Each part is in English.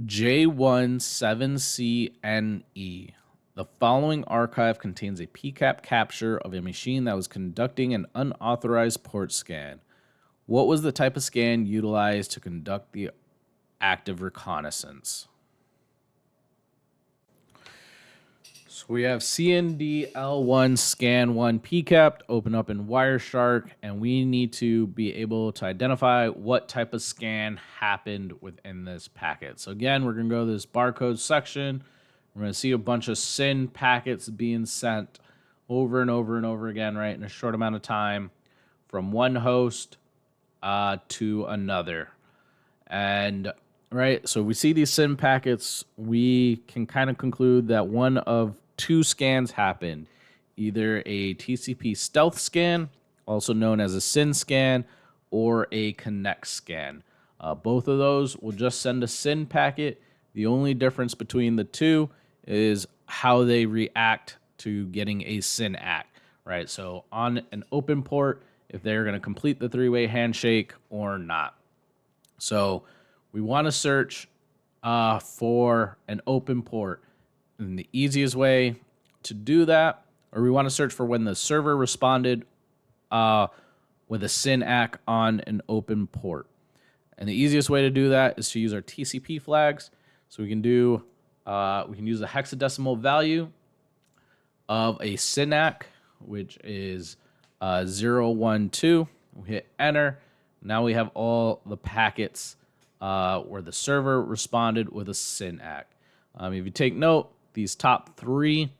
J17CNE. The following archive contains a PCAP capture of a machine that was conducting an unauthorized port scan. What was the type of scan utilized to conduct the active reconnaissance? So we have CNDL1 scan 1 PCAP open up in Wireshark, and we need to be able to identify what type of scan happened within this packet. So again, we're going to go to this barcode section. We're going to see a bunch of SYN packets being sent over and over and over again, right, in a short amount of time from one host to another. And right, so we see these SYN packets, we can kind of conclude that one of two scans happened. Either a TCP stealth scan, also known as a SYN scan, or a connect scan. Both of those will just send a SYN packet. The only difference between the two is how they react to getting a SYN ACK, right? So on an open port, if they're going to complete the three-way handshake or not. So we want to search for an open port. And the easiest way to do that, or we want to search for when the server responded with a SYN ACK on an open port. And the easiest way to do that is to use our TCP flags. So we can use the hexadecimal value of a SYN ACK, which is 012. We hit enter. Now we have all the packets where the server responded with a SYN ACK. If you take note, these top three,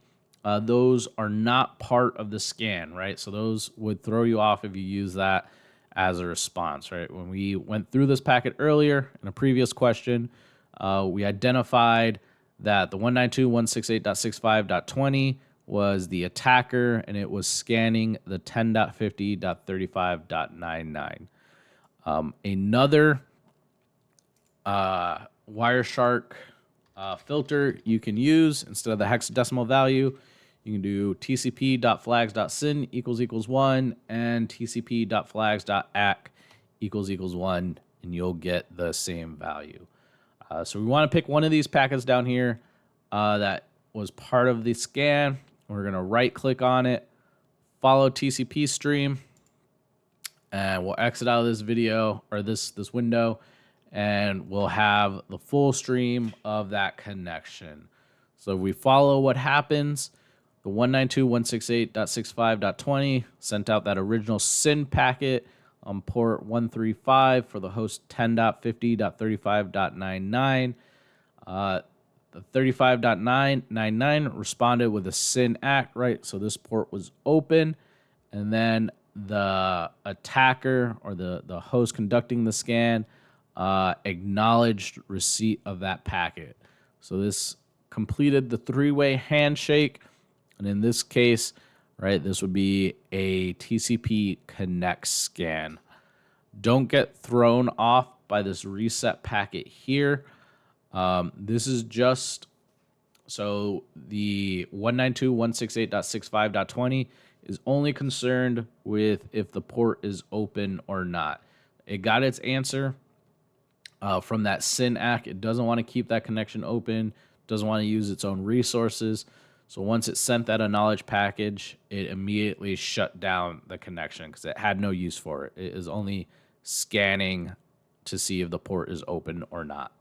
those are not part of the scan, right? So those would throw you off if you use that as a response, right? When we went through this packet earlier in a previous question, we identified that the 192.168.65.20 was the attacker, and it was scanning the 10.50.35.99. Another Wireshark filter you can use instead of the hexadecimal value. You can do tcp.flags.syn == 1 and tcp.flags.ack == 1, and you'll get the same value. So we want to pick one of these packets down here that was part of the scan. We're going to right click on it, follow TCP stream, and we'll exit out of this video or this window, and we'll have the full stream of that connection. So if we follow what happens, the 192.168.65.20 sent out that original SYN packet on port 135 for the host 10.50.35.99. The 35.999 responded with a SYN ACK, right? So this port was open, and then the attacker or the host conducting the scan acknowledged receipt of that packet. So this completed the three-way handshake, and in this case, right, this would be a TCP connect scan. Don't get thrown off by this reset packet here. This is just so the 192.168.65.20 is only concerned with if the port is open or not. It got its answer from that SYN ACK. It doesn't want to keep that connection open, doesn't want to use its own resources. So once it sent that acknowledge package, it immediately shut down the connection because it had no use for it. It is only scanning to see if the port is open or not.